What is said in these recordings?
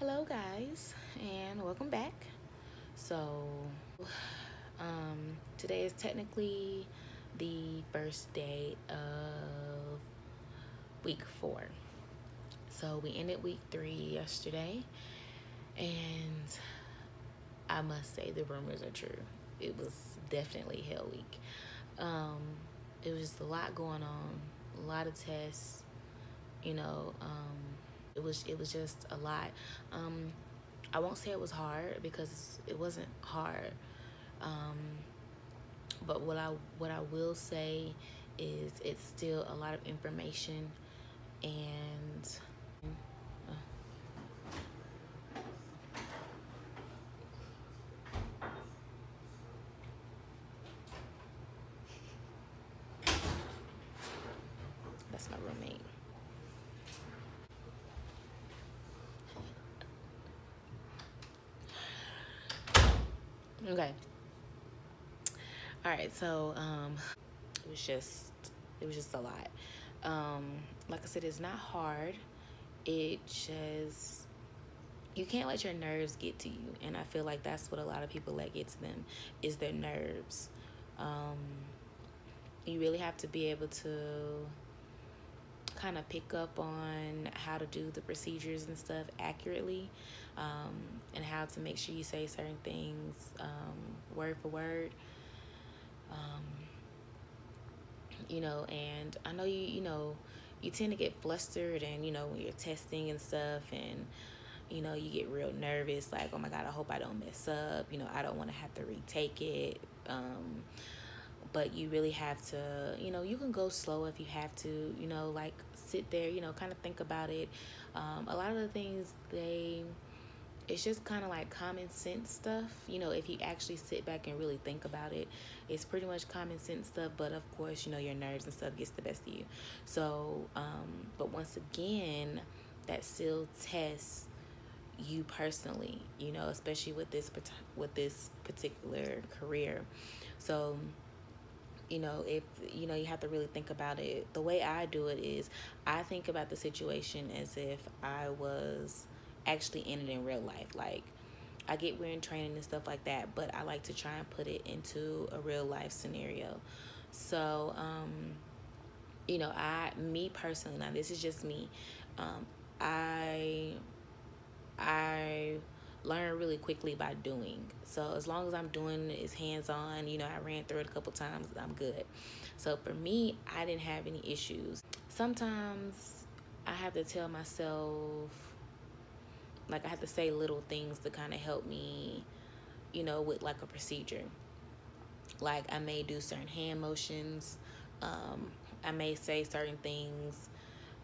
Hello guys, and welcome back. So today is technically the first day of week 4. So we ended week 3 yesterday, and I must say the rumors are true. It was definitely hell week. It was just a lot going on, a lot of tests, you know. It was just a lot. I won't say it was hard because it wasn't hard. But what I will say is it's still a lot of information, and that's my roommate. Okay. All right. So it was just a lot. Like I said, it's not hard. It just, you can't let your nerves get to you, and I feel like that's what a lot of people let get to them, is their nerves. You really have to be able to kind of pick up on how to do the procedures and stuff accurately, and how to make sure you say certain things word for word. And I know you tend to get flustered, and when you're testing and stuff, and you get real nervous, like, oh my God, I hope I don't mess up, I don't want to have to retake it. But you really have to, you can go slow if you have to, like sit there, kind of think about it. A lot of the things, it's just kind of like common sense stuff. If you actually sit back and really think about it, it's pretty much common sense stuff. But of course, your nerves and stuff gets the best of you. So, but once again, that still tests you personally, especially with this particular career. So, if you have to really think about it. The way I do it is I think about the situation as if I was actually in it in real life. Like, I get weird in training and stuff like that, but I like to try and put it into a real life scenario. So me personally, now this is just me, I learn really quickly by doing. So as long as I'm doing it hands-on, I ran through it a couple times, I'm good. So for me, I didn't have any issues. Sometimes I have to tell myself, like, I have to say little things to kind of help me, with like a procedure. Like, I may do certain hand motions. I may say certain things.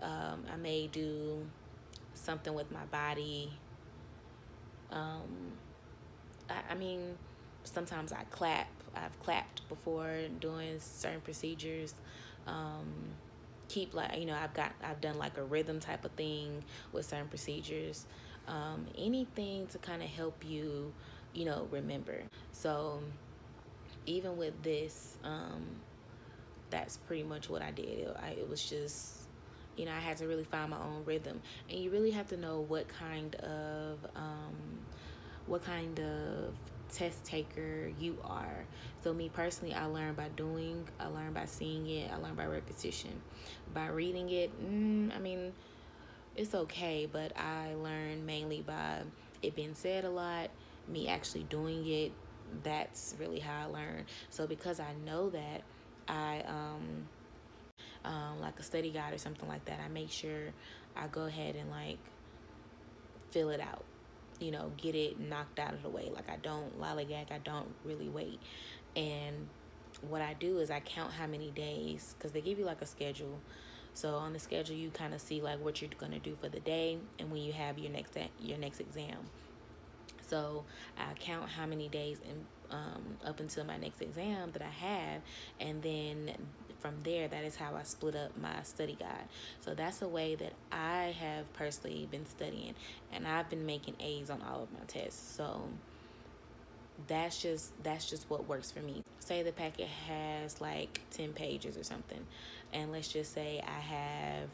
I may do something with my body. I mean, sometimes I clap. I've clapped before doing certain procedures. Keep, like, I've done like a rhythm type of thing with certain procedures. Anything to kind of help you, remember. So even with this, that's pretty much what I did. It was just, I had to really find my own rhythm, and you really have to know what kind of test taker you are. So me personally, I learned by doing, I learned by seeing it, I learned by repetition. By reading it, I mean, it's okay, but I learned mainly by it being said a lot, me actually doing it. That's really how I learned. So because I know that, I like a study guide or something like that, I make sure I go ahead and like fill it out, get it knocked out of the way. Like, I don't lollygag, I don't really wait. And what I do is I count how many days, because they give you like a schedule. So on the schedule, you kind of see like what you're going to do for the day and when you have your next exam. So I count how many days up until my next exam that I have, and then from there, that is how I split up my study guide. So that's a way that I have personally been studying, and I've been making A's on all of my tests. So that's just what works for me. Say the packet has like 10 pages or something, and let's just say I have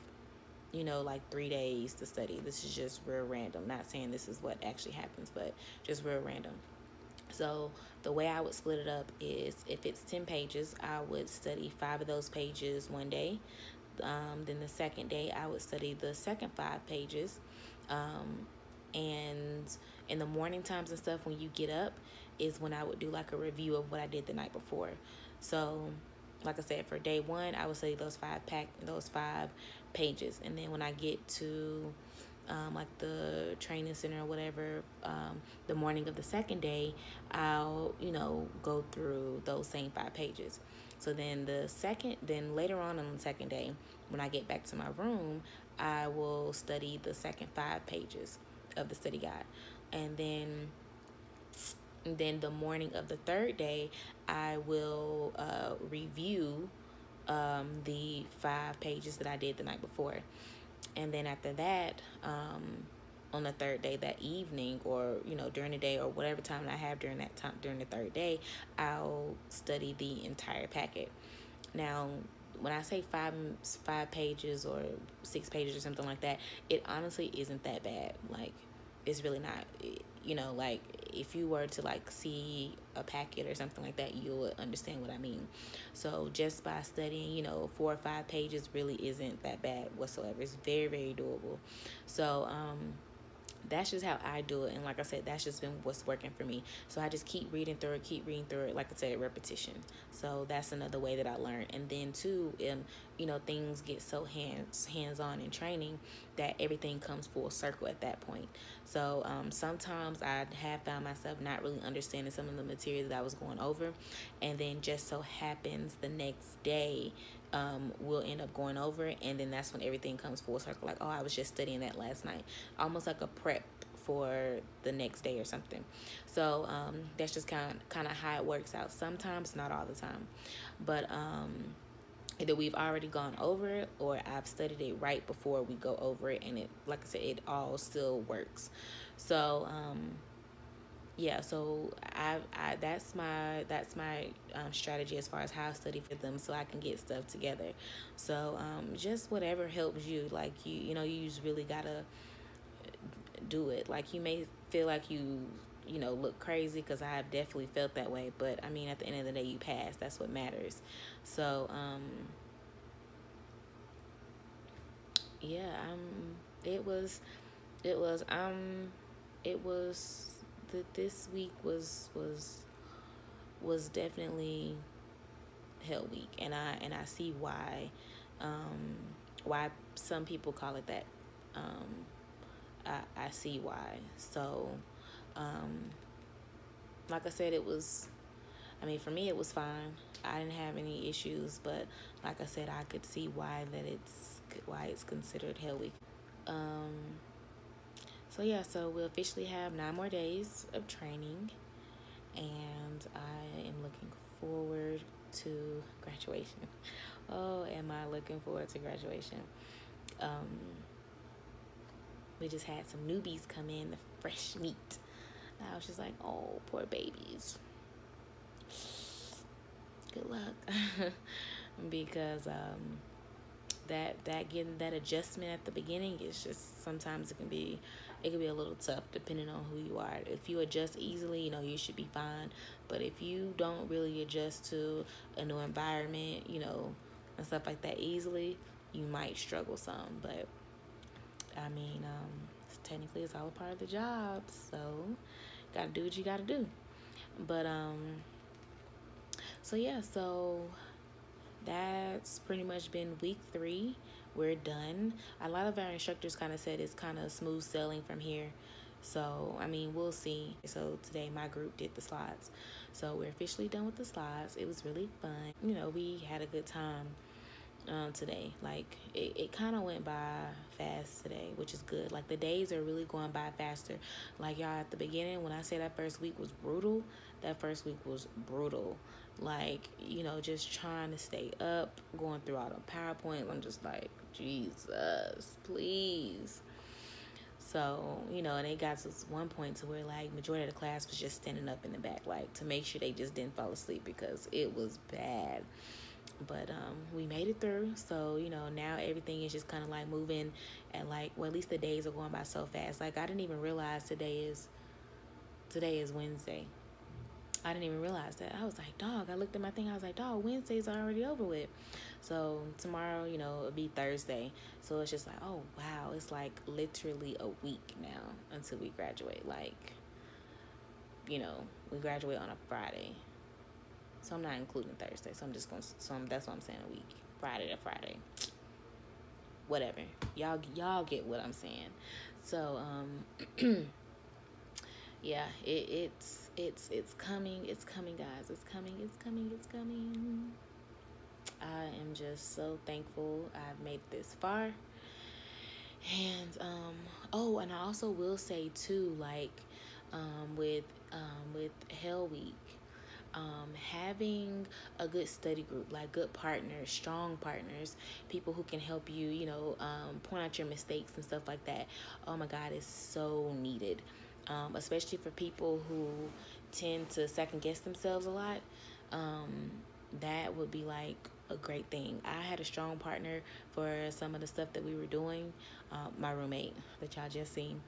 you know, like 3 days to study. This is just real random. Not saying this is what actually happens, but just real random. So the way I would split it up is, if it's 10 pages, I would study 5 of those pages one day. Then the second day, I would study the second 5 pages. And in the morning times and stuff, when you get up, is when I would do like a review of what I did the night before. So, like I said, for day 1, I would study those 5 pages, and then when I get to like the training center or whatever, the morning of the second day, I'll, you know, go through those same 5 pages. So then then later on the second day, when I get back to my room, I will study the second 5 pages of the study guide. And then the morning of the third day, I will review the 5 pages that I did the night before. And then after that, on the third day, that evening, or, you know, during the day, or whatever time I have during that time, during the third day, I'll study the entire packet. Now, when I say 5 pages or 6 pages or something like that, it honestly isn't that bad. Like, it's really not. You know, like, if you were to like see a packet or something like that, you would understand what I mean. So just by studying, you know, 4 or 5 pages really isn't that bad whatsoever. It's very, very doable. So that's just how I do it. And like I said, that's just been what's working for me. So I just keep reading through it. Like I said, repetition. So that's another way that I learn. And then too, you know, things get so hands-on in training that everything comes full circle at that point. So sometimes I have found myself not really understanding some of the material that I was going over, and then just so happens the next day we'll end up going over it, and then that's when everything comes full circle. Like, oh, I was just studying that last night, almost like a prep for the next day or something. So that's just kind of how it works out. Sometimes, not all the time, but either we've already gone over it, or I've studied it right before we go over it, and it, like I said, it all still works. So yeah, so that's my strategy as far as how I study for them, so I can get stuff together. So just whatever helps you. Like, you know, you just really gotta do it. Like, you may feel like you know, look crazy, because I have definitely felt that way, but I mean, at the end of the day, you pass. That's what matters. So yeah, this week was definitely hell week, and I see why some people call it that. I see why. So like I said, for me, it was fine. I didn't have any issues, but like I said, I could see why it's considered hell week. So yeah, so we'll officially have 9 more days of training, and I am looking forward to graduation. Oh, am I looking forward to graduation? We just had some newbies come in, the fresh meat. I was just like, oh, poor babies. Good luck. Because that getting that adjustment at the beginning is just, sometimes it can be a little tough depending on who you are. If you adjust easily, you know, you should be fine. But if you don't really adjust to a new environment, you know, and stuff like that easily, you might struggle some. But I mean, technically it's all a part of the job, so gotta do what you gotta do. But so yeah, so that's pretty much been week 3. We're done. A lot of our instructors kind of said it's kind of smooth sailing from here. So, I mean, we'll see. So today my group did the slides. So we're officially done with the slides. It was really fun. You know, we had a good time today. Like, it kind of went by fast today, which is good. Like, the days are really going by faster. Like, y'all, at the beginning, when I say that first week was brutal, like, you know, just trying to stay up, going through all the PowerPoints. I'm just like, Jesus, please. So, you know, and it got to one point to where, like, majority of the class was just standing up in the back, like, to make sure they just didn't fall asleep, because it was bad. But we made it through. So, you know, now everything is just kind of like moving, and like, well, at least the days are going by so fast. Like, I didn't even realize today is Wednesday. I didn't even realize that. I was like, dog, I looked at my thing. I was like, dog, Wednesday's already over with. So tomorrow, you know, it'll be Thursday. So it's just like, oh, wow. It's like literally a week now until we graduate. Like, you know, we graduate on a Friday. So I'm not including Thursday. So I'm just going to, that's what I'm saying, a week. Friday to Friday. Whatever. Y'all get what I'm saying. So, yeah, it's coming. It's coming, guys. It's coming. It's coming. It's coming. I am just so thankful I've made it this far. And oh, and I also will say too, like with Hell Week, having a good study group, like good partners, strong partners, people who can help you, you know, point out your mistakes and stuff like that. Oh my God, it's so needed, especially for people who tend to second guess themselves a lot. That would be like a great thing. I had a strong partner for some of the stuff that we were doing. My roommate that y'all just seen,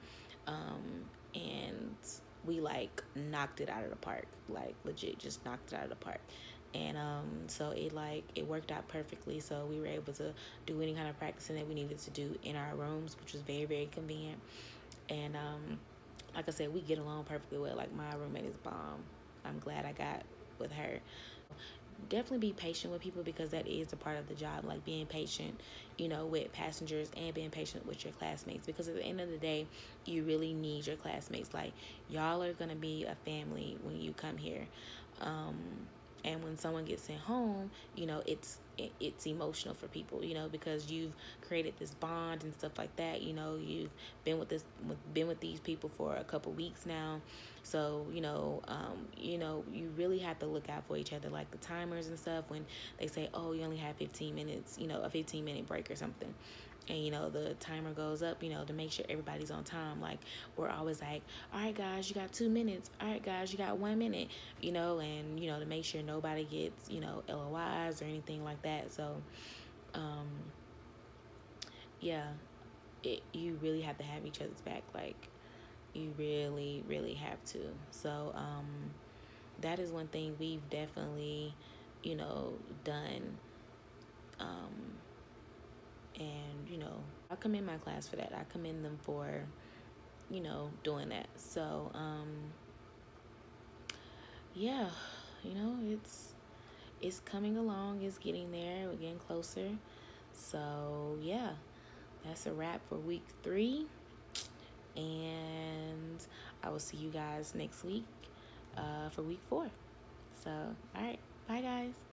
and we like knocked it out of the park, like legit just knocked it out of the park. And so it worked out perfectly. So we were able to do any kind of practicing that we needed to do in our rooms, which was very, very convenient. And like I said, we get along perfectly well. Like, my roommate is bomb. I'm glad I got with her. Definitely be patient with people, because that is a part of the job, like being patient, you know, with passengers, and being patient with your classmates, because at the end of the day, you really need your classmates. Like, y'all are gonna be a family when you come here. And when someone gets sent home, you know, it's emotional for people, you know, because you've created this bond and stuff like that. You know, you've been with these people for a couple weeks now. So, you know, you really have to look out for each other, like the timers and stuff. When they say, oh, you only have 15 minutes, you know, a 15-minute break or something, and you know the timer goes up, you know, to make sure everybody's on time. Like, we're always like, all right guys, you got 2 minutes, all right guys, you got 1 minute, you know, and you know, to make sure nobody gets, you know, LOIs or anything like that. So yeah, you really have to have each other's back. Like, you really, really have to. So that is one thing we've definitely, you know, done. And you know, I commend my class for that. I commend them for, you know, doing that. So yeah, you know, it's coming along, it's getting there, we're getting closer. So yeah, that's a wrap for week 3, and I will see you guys next week for week 4. So all right, bye guys.